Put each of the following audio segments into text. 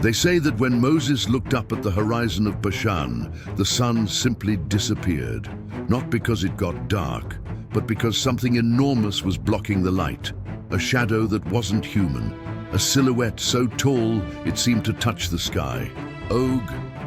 They say that when Moses looked up at the horizon of Bashan, the sun simply disappeared, not because it got dark, but because something enormous was blocking the light, a shadow that wasn't human, a silhouette so tall it seemed to touch the sky. Og,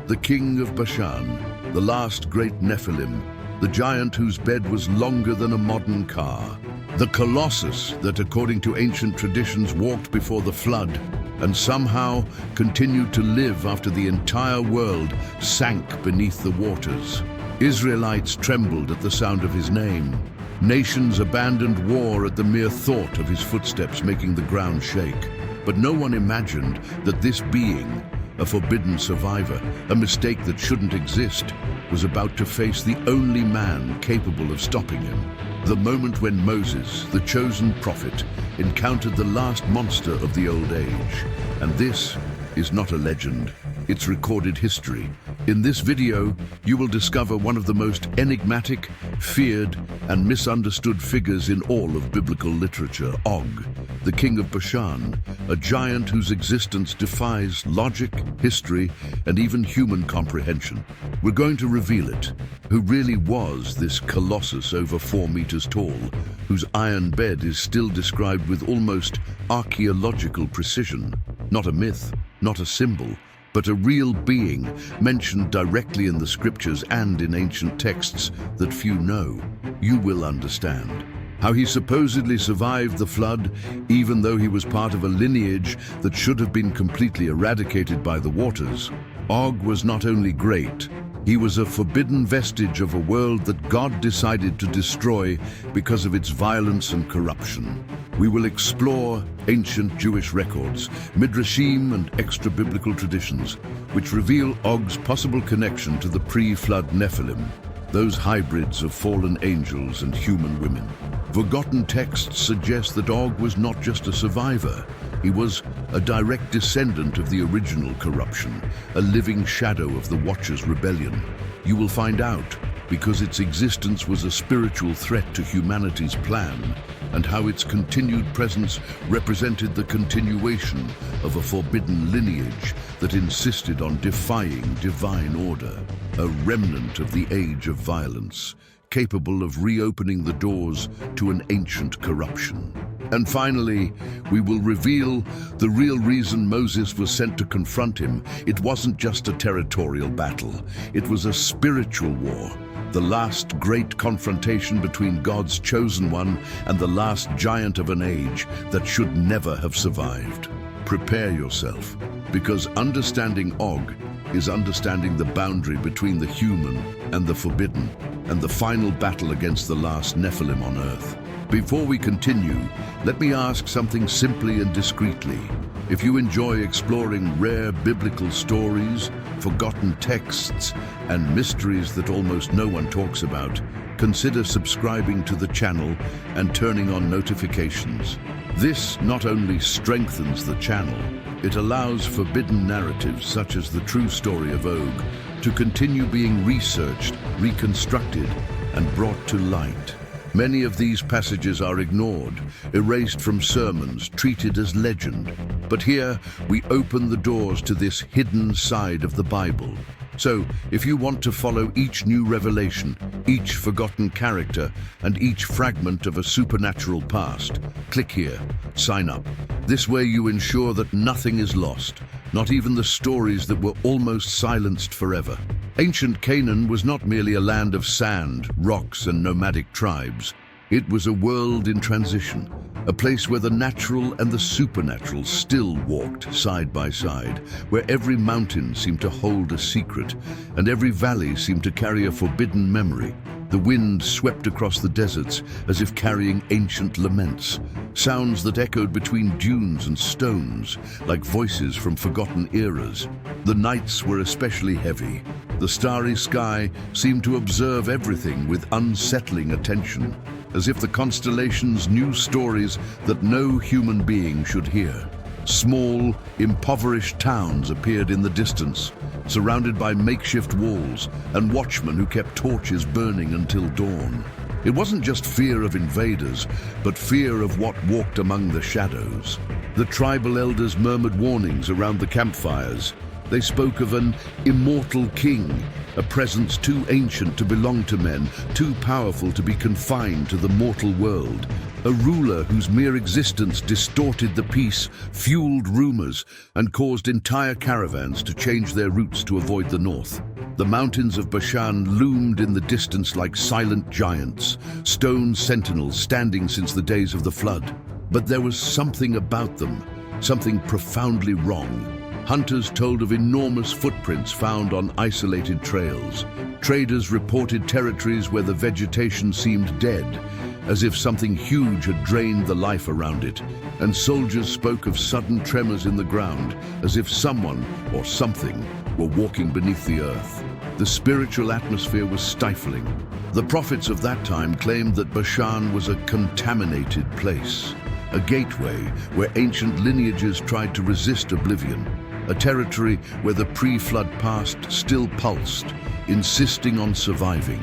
the king of Bashan, the last great Nephilim, the giant whose bed was longer than a modern car, the colossus that, according to ancient traditions, walked before the flood and somehow continued to live after the entire world sank beneath the waters. Israelites trembled at the sound of his name. Nations abandoned war at the mere thought of his footsteps making the ground shake. But no one imagined that this being, a forbidden survivor, a mistake that shouldn't exist, was about to face the only man capable of stopping him. The moment when Moses, the chosen prophet, encountered the last monster of the old age. And this is not a legend, it's recorded history. In this video, you will discover one of the most enigmatic, feared, and misunderstood figures in all of biblical literature, Og, the king of Bashan, a giant whose existence defies logic, history, and even human comprehension. We're going to reveal it. Who really was this colossus over 4 meters tall, whose iron bed is still described with almost archaeological precision? Not a myth, not a symbol, but a real being mentioned directly in the scriptures and in ancient texts that few know. You will understand how he supposedly survived the flood, even though he was part of a lineage that should have been completely eradicated by the waters. Og was not only great, he was a forbidden vestige of a world that God decided to destroy because of its violence and corruption. We will explore ancient Jewish records, midrashim and extra-biblical traditions, which reveal Og's possible connection to the pre-flood Nephilim, those hybrids of fallen angels and human women. Forgotten texts suggest that Og was not just a survivor. He was a direct descendant of the original corruption, a living shadow of the Watchers' rebellion. You will find out because its existence was a spiritual threat to humanity's plan, and how its continued presence represented the continuation of a forbidden lineage that insisted on defying divine order, a remnant of the age of violence, capable of reopening the doors to an ancient corruption. And finally, we will reveal the real reason Moses was sent to confront him. It wasn't just a territorial battle. It was a spiritual war, the last great confrontation between God's chosen one and the last giant of an age that should never have survived. Prepare yourself, because understanding Og is understanding the boundary between the human and the forbidden, and the final battle against the last Nephilim on earth. Before we continue, let me ask something simply and discreetly. If you enjoy exploring rare biblical stories, forgotten texts, and mysteries that almost no one talks about, consider subscribing to the channel and turning on notifications. This not only strengthens the channel, it allows forbidden narratives such as the true story of Og to continue being researched, reconstructed, and brought to light. Many of these passages are ignored, erased from sermons, treated as legend. But here we open the doors to this hidden side of the Bible. So, if you want to follow each new revelation, each forgotten character, and each fragment of a supernatural past, click here, sign up. This way you ensure that nothing is lost, not even the stories that were almost silenced forever. Ancient Canaan was not merely a land of sand, rocks, and nomadic tribes. It was a world in transition, a place where the natural and the supernatural still walked side by side, where every mountain seemed to hold a secret, and every valley seemed to carry a forbidden memory. The wind swept across the deserts as if carrying ancient laments, sounds that echoed between dunes and stones, like voices from forgotten eras. The nights were especially heavy. The starry sky seemed to observe everything with unsettling attention, as if the constellations knew stories that no human being should hear. Small, impoverished towns appeared in the distance, surrounded by makeshift walls and watchmen who kept torches burning until dawn. It wasn't just fear of invaders, but fear of what walked among the shadows. The tribal elders murmured warnings around the campfires. They spoke of an immortal king, a presence too ancient to belong to men, too powerful to be confined to the mortal world. A ruler whose mere existence distorted the peace, fueled rumors, and caused entire caravans to change their routes to avoid the north. The mountains of Bashan loomed in the distance like silent giants, stone sentinels standing since the days of the flood. But there was something about them, something profoundly wrong. Hunters told of enormous footprints found on isolated trails. Traders reported territories where the vegetation seemed dead, as if something huge had drained the life around it. And soldiers spoke of sudden tremors in the ground, as if someone or something were walking beneath the earth. The spiritual atmosphere was stifling. The prophets of that time claimed that Bashan was a contaminated place, a gateway where ancient lineages tried to resist oblivion, a territory where the pre-flood past still pulsed, insisting on surviving.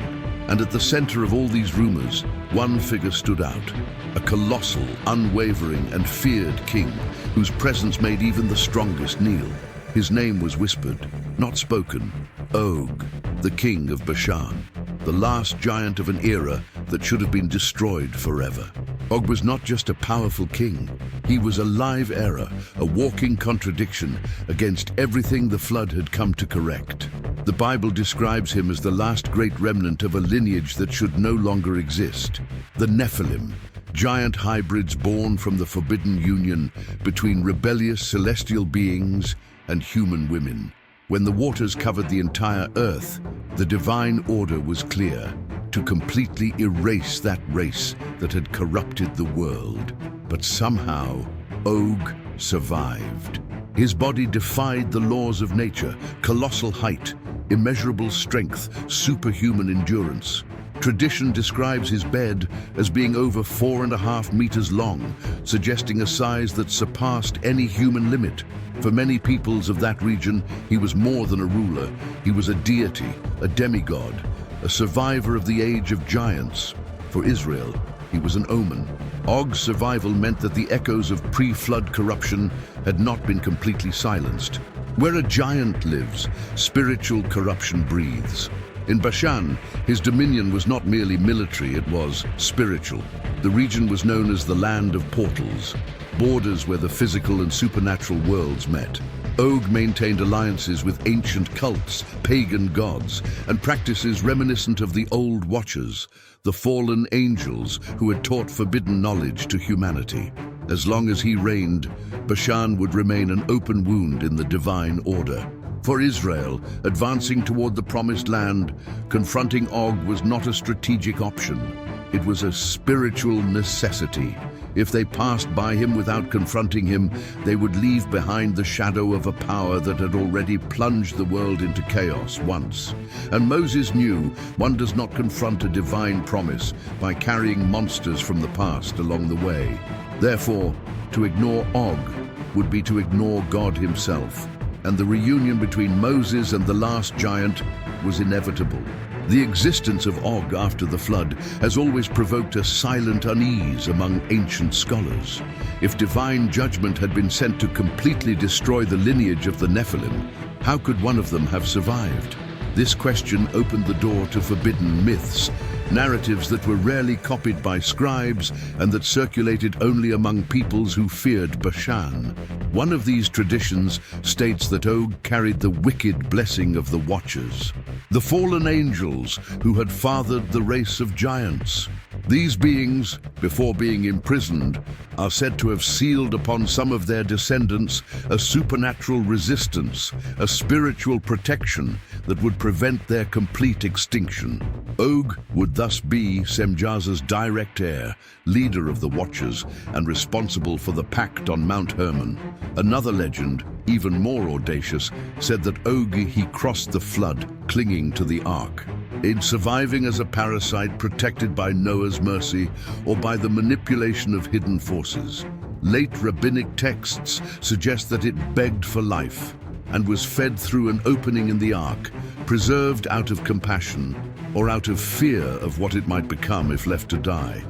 And at the center of all these rumors, one figure stood out, a colossal, unwavering, and feared king whose presence made even the strongest kneel. His name was whispered, not spoken: Og, the king of Bashan, the last giant of an era that should have been destroyed forever. Og was not just a powerful king. He was a live error, a walking contradiction against everything the flood had come to correct. The Bible describes him as the last great remnant of a lineage that should no longer exist. The Nephilim, giant hybrids born from the forbidden union between rebellious celestial beings and human women. When the waters covered the entire earth, the divine order was clear: to completely erase that race that had corrupted the world. But somehow, Og survived. His body defied the laws of nature: colossal height, immeasurable strength, superhuman endurance. Tradition describes his bed as being over 4.5 meters long, suggesting a size that surpassed any human limit. For many peoples of that region, he was more than a ruler. He was a deity, a demigod, a survivor of the age of giants. For Israel, he was an omen. Og's survival meant that the echoes of pre-flood corruption had not been completely silenced. Where a giant lives, spiritual corruption breathes. In Bashan, his dominion was not merely military, it was spiritual. The region was known as the land of portals, borders where the physical and supernatural worlds met. Og maintained alliances with ancient cults, pagan gods, and practices reminiscent of the old Watchers, the fallen angels who had taught forbidden knowledge to humanity. As long as he reigned, Bashan would remain an open wound in the divine order. For Israel, advancing toward the Promised Land, confronting Og was not a strategic option. It was a spiritual necessity. If they passed by him without confronting him, they would leave behind the shadow of a power that had already plunged the world into chaos once. And Moses knew one does not confront a divine promise by carrying monsters from the past along the way. Therefore, to ignore Og would be to ignore God himself. And the reunion between Moses and the last giant was inevitable. The existence of Og after the flood has always provoked a silent unease among ancient scholars. If divine judgment had been sent to completely destroy the lineage of the Nephilim, how could one of them have survived? This question opened the door to forbidden myths, narratives that were rarely copied by scribes and that circulated only among peoples who feared Bashan. One of these traditions states that Og carried the wicked blessing of the Watchers, the fallen angels who had fathered the race of giants. These beings, before being imprisoned, are said to have sealed upon some of their descendants a supernatural resistance, a spiritual protection that would prevent their complete extinction. Og would thus be Semjaza's direct heir, leader of the Watchers, and responsible for the pact on Mount Hermon. Another legend, even more audacious, said that Og he crossed the flood, clinging to the ark. In surviving as a parasite protected by Noah's mercy or by the manipulation of hidden forces. Late rabbinic texts suggest that it begged for life and was fed through an opening in the ark, preserved out of compassion or out of fear of what it might become if left to die.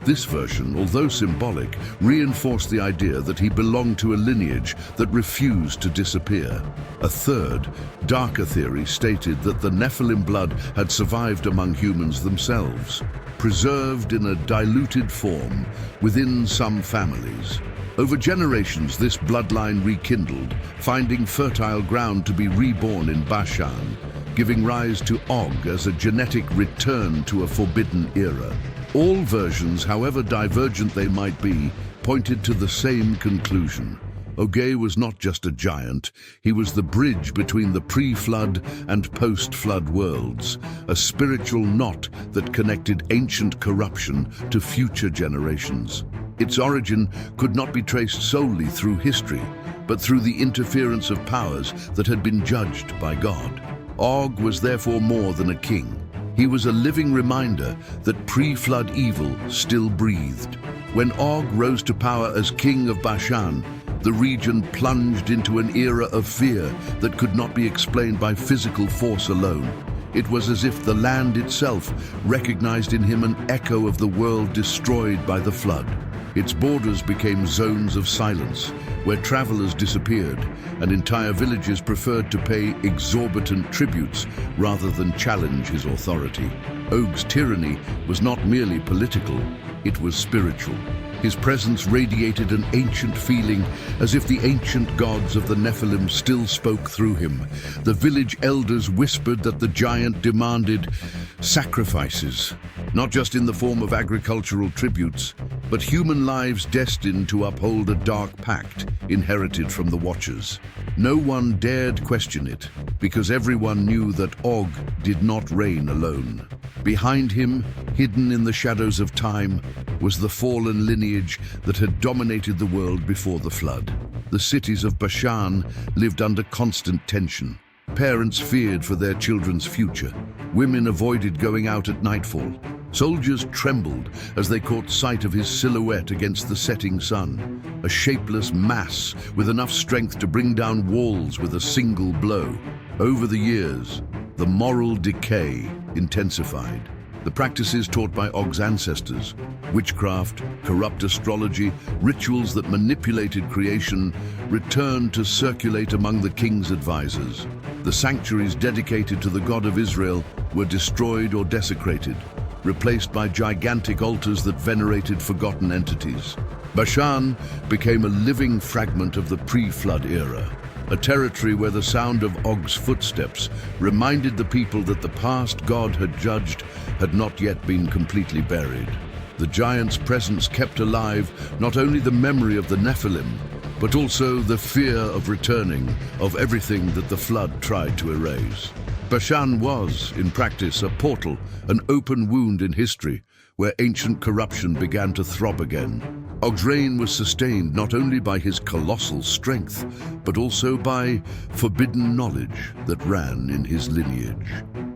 This version, although symbolic, reinforced the idea that he belonged to a lineage that refused to disappear. A third, darker theory stated that the Nephilim blood had survived among humans themselves, preserved in a diluted form within some families. Over generations, this bloodline rekindled, finding fertile ground to be reborn in Bashan, giving rise to Og as a genetic return to a forbidden era. All versions, however divergent they might be, pointed to the same conclusion. Og was not just a giant, he was the bridge between the pre-flood and post-flood worlds, a spiritual knot that connected ancient corruption to future generations. Its origin could not be traced solely through history, but through the interference of powers that had been judged by God. Og was therefore more than a king. He was a living reminder that pre-flood evil still breathed. When Og rose to power as king of Bashan, the region plunged into an era of fear that could not be explained by physical force alone. It was as if the land itself recognized in him an echo of the world destroyed by the flood. Its borders became zones of silence, where travelers disappeared and entire villages preferred to pay exorbitant tributes rather than challenge his authority. Og's tyranny was not merely political, it was spiritual. His presence radiated an ancient feeling, as if the ancient gods of the Nephilim still spoke through him. The village elders whispered that the giant demanded sacrifices, not just in the form of agricultural tributes, but human lives destined to uphold a dark pact inherited from the Watchers. No one dared question it, because everyone knew that Og did not reign alone. Behind him, hidden in the shadows of time, was the fallen lineage that had dominated the world before the flood. The cities of Bashan lived under constant tension. Parents feared for their children's future. Women avoided going out at nightfall. Soldiers trembled as they caught sight of his silhouette against the setting sun, a shapeless mass with enough strength to bring down walls with a single blow. Over the years, the moral decay intensified. The practices taught by Og's ancestors, witchcraft, corrupt astrology, rituals that manipulated creation, returned to circulate among the king's advisors. The sanctuaries dedicated to the God of Israel were destroyed or desecrated, replaced by gigantic altars that venerated forgotten entities. Bashan became a living fragment of the pre-flood era, a territory where the sound of Og's footsteps reminded the people that the past God had judged had not yet been completely buried. The giant's presence kept alive not only the memory of the Nephilim, but also the fear of returning of everything that the flood tried to erase. Bashan was, in practice, a portal, an open wound in history, where ancient corruption began to throb again. Og's reign was sustained not only by his colossal strength, but also by forbidden knowledge that ran in his lineage.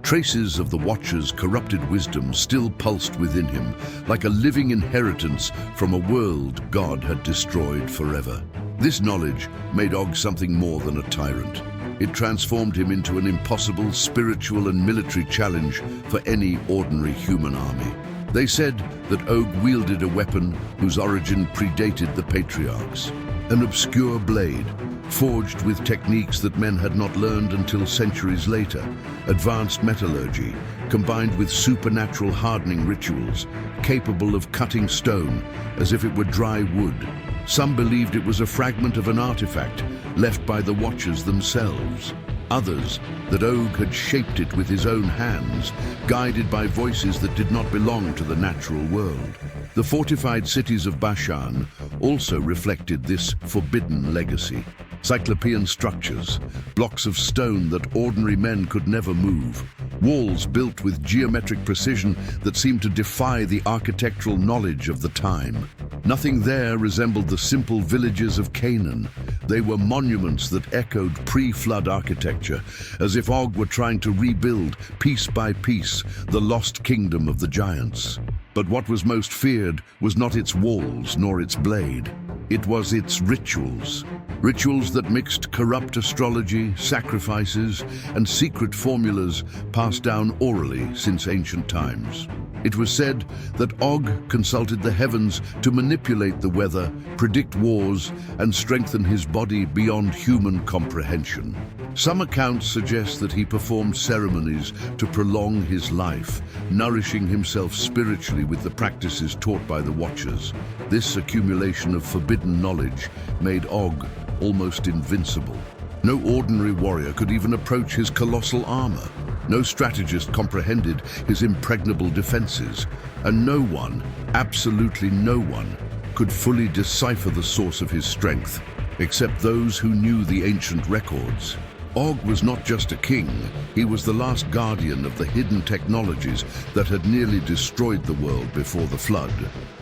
Traces of the Watcher's corrupted wisdom still pulsed within him, like a living inheritance from a world God had destroyed forever. This knowledge made Og something more than a tyrant. It transformed him into an impossible spiritual and military challenge for any ordinary human army. They said that Og wielded a weapon whose origin predated the patriarchs, an obscure blade, forged with techniques that men had not learned until centuries later, advanced metallurgy, combined with supernatural hardening rituals, capable of cutting stone as if it were dry wood. Some believed it was a fragment of an artifact left by the Watchers themselves. Others, that Og had shaped it with his own hands, guided by voices that did not belong to the natural world. The fortified cities of Bashan also reflected this forbidden legacy. Cyclopean structures, blocks of stone that ordinary men could never move, walls built with geometric precision that seemed to defy the architectural knowledge of the time. Nothing there resembled the simple villages of Canaan. They were monuments that echoed pre-flood architecture, as if Og were trying to rebuild, piece by piece, the lost kingdom of the giants. But what was most feared was not its walls nor its blade. It was its rituals. Rituals that mixed corrupt astrology, sacrifices, and secret formulas passed down orally since ancient times. It was said that Og consulted the heavens to manipulate the weather, predict wars, and strengthen his body beyond human comprehension. Some accounts suggest that he performed ceremonies to prolong his life, nourishing himself spiritually with the practices taught by the Watchers. This accumulation of forbidden knowledge made Og almost invincible. No ordinary warrior could even approach his colossal armor. No strategist comprehended his impregnable defenses, and no one, absolutely no one, could fully decipher the source of his strength, except those who knew the ancient records. Og was not just a king, he was the last guardian of the hidden technologies that had nearly destroyed the world before the flood.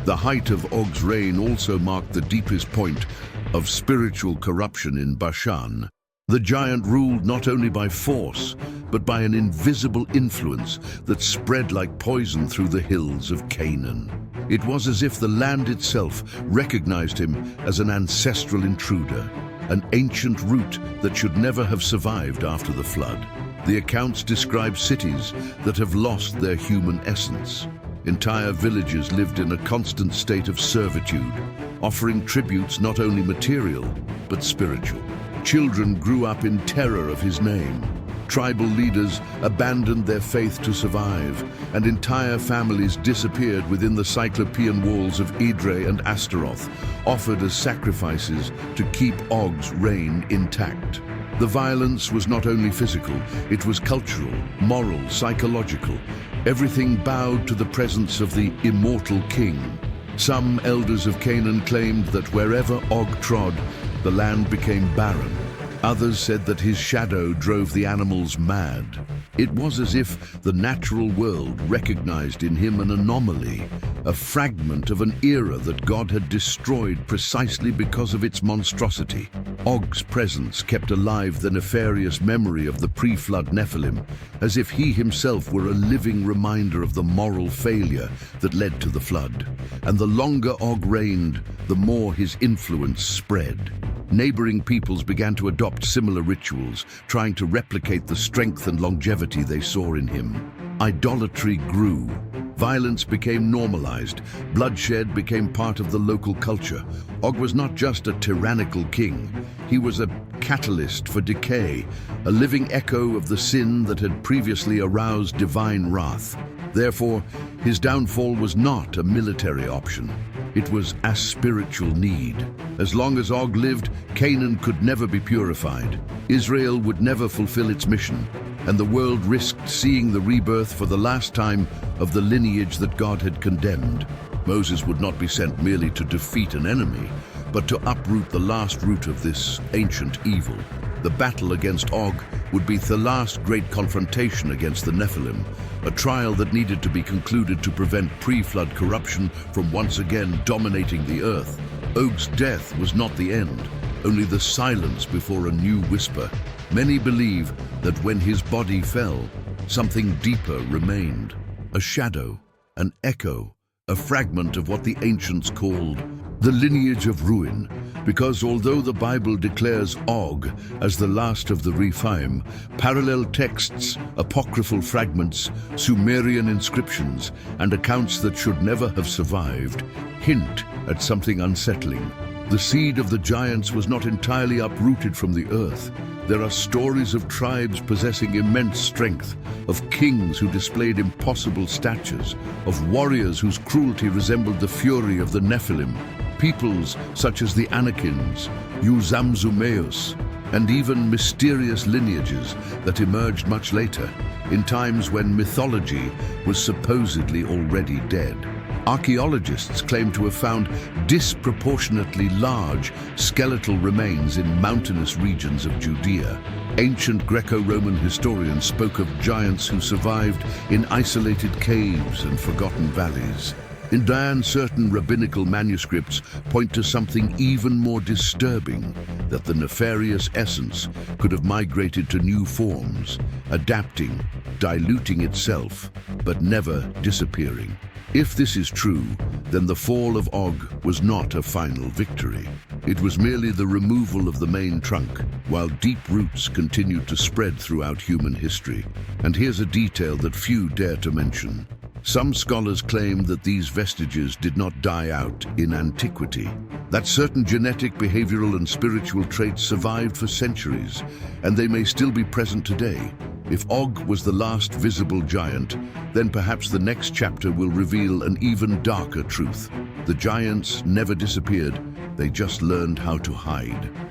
The height of Og's reign also marked the deepest point of spiritual corruption in Bashan. The giant ruled not only by force, but by an invisible influence that spread like poison through the hills of Canaan. It was as if the land itself recognized him as an ancestral intruder, an ancient root that should never have survived after the flood. The accounts describe cities that have lost their human essence. Entire villages lived in a constant state of servitude, offering tributes not only material, but spiritual. Children grew up in terror of his name. Tribal leaders abandoned their faith to survive, and entire families disappeared within the cyclopean walls of Idre and Astaroth, offered as sacrifices to keep Og's reign intact. The violence was not only physical, it was cultural, moral, psychological. Everything bowed to the presence of the immortal king. Some elders of Canaan claimed that wherever Og trod, the land became barren. Others said that his shadow drove the animals mad. It was as if the natural world recognized in him an anomaly, a fragment of an era that God had destroyed precisely because of its monstrosity. Og's presence kept alive the nefarious memory of the pre-flood Nephilim, as if he himself were a living reminder of the moral failure that led to the flood. And the longer Og reigned, the more his influence spread. Neighboring peoples began to adopt similar rituals, trying to replicate the strength and longevity they saw in him. Idolatry grew. Violence became normalized. Bloodshed became part of the local culture. Og was not just a tyrannical king. He was a catalyst for decay, a living echo of the sin that had previously aroused divine wrath. Therefore, his downfall was not a military option. It was a spiritual need. As long as Og lived, Canaan could never be purified. Israel would never fulfill its mission, and the world risked seeing the rebirth for the last time of the lineage that God had condemned. Moses would not be sent merely to defeat an enemy, but to uproot the last root of this ancient evil. The battle against Og would be the last great confrontation against the Nephilim, a trial that needed to be concluded to prevent pre-flood corruption from once again dominating the earth. Og's death was not the end, only the silence before a new whisper. Many believe that when his body fell, something deeper remained, a shadow, an echo, a fragment of what the ancients called the lineage of ruin, because although the Bible declares Og as the last of the Rephaim, parallel texts, apocryphal fragments, Sumerian inscriptions, and accounts that should never have survived hint at something unsettling. The seed of the giants was not entirely uprooted from the earth. There are stories of tribes possessing immense strength, of kings who displayed impossible statures, of warriors whose cruelty resembled the fury of the Nephilim, peoples such as the Anakims, Uzamzumeus, and even mysterious lineages that emerged much later, in times when mythology was supposedly already dead. Archaeologists claim to have found disproportionately large skeletal remains in mountainous regions of Judea. Ancient Greco-Roman historians spoke of giants who survived in isolated caves and forgotten valleys. In Dan, certain rabbinical manuscripts point to something even more disturbing, that the nefarious essence could have migrated to new forms, adapting, diluting itself, but never disappearing. If this is true, then the fall of Og was not a final victory. It was merely the removal of the main trunk, while deep roots continued to spread throughout human history. And here's a detail that few dare to mention. Some scholars claim that these vestiges did not die out in antiquity, that certain genetic, behavioral, and spiritual traits survived for centuries, and they may still be present today. If Og was the last visible giant, then perhaps the next chapter will reveal an even darker truth. The giants never disappeared, they just learned how to hide.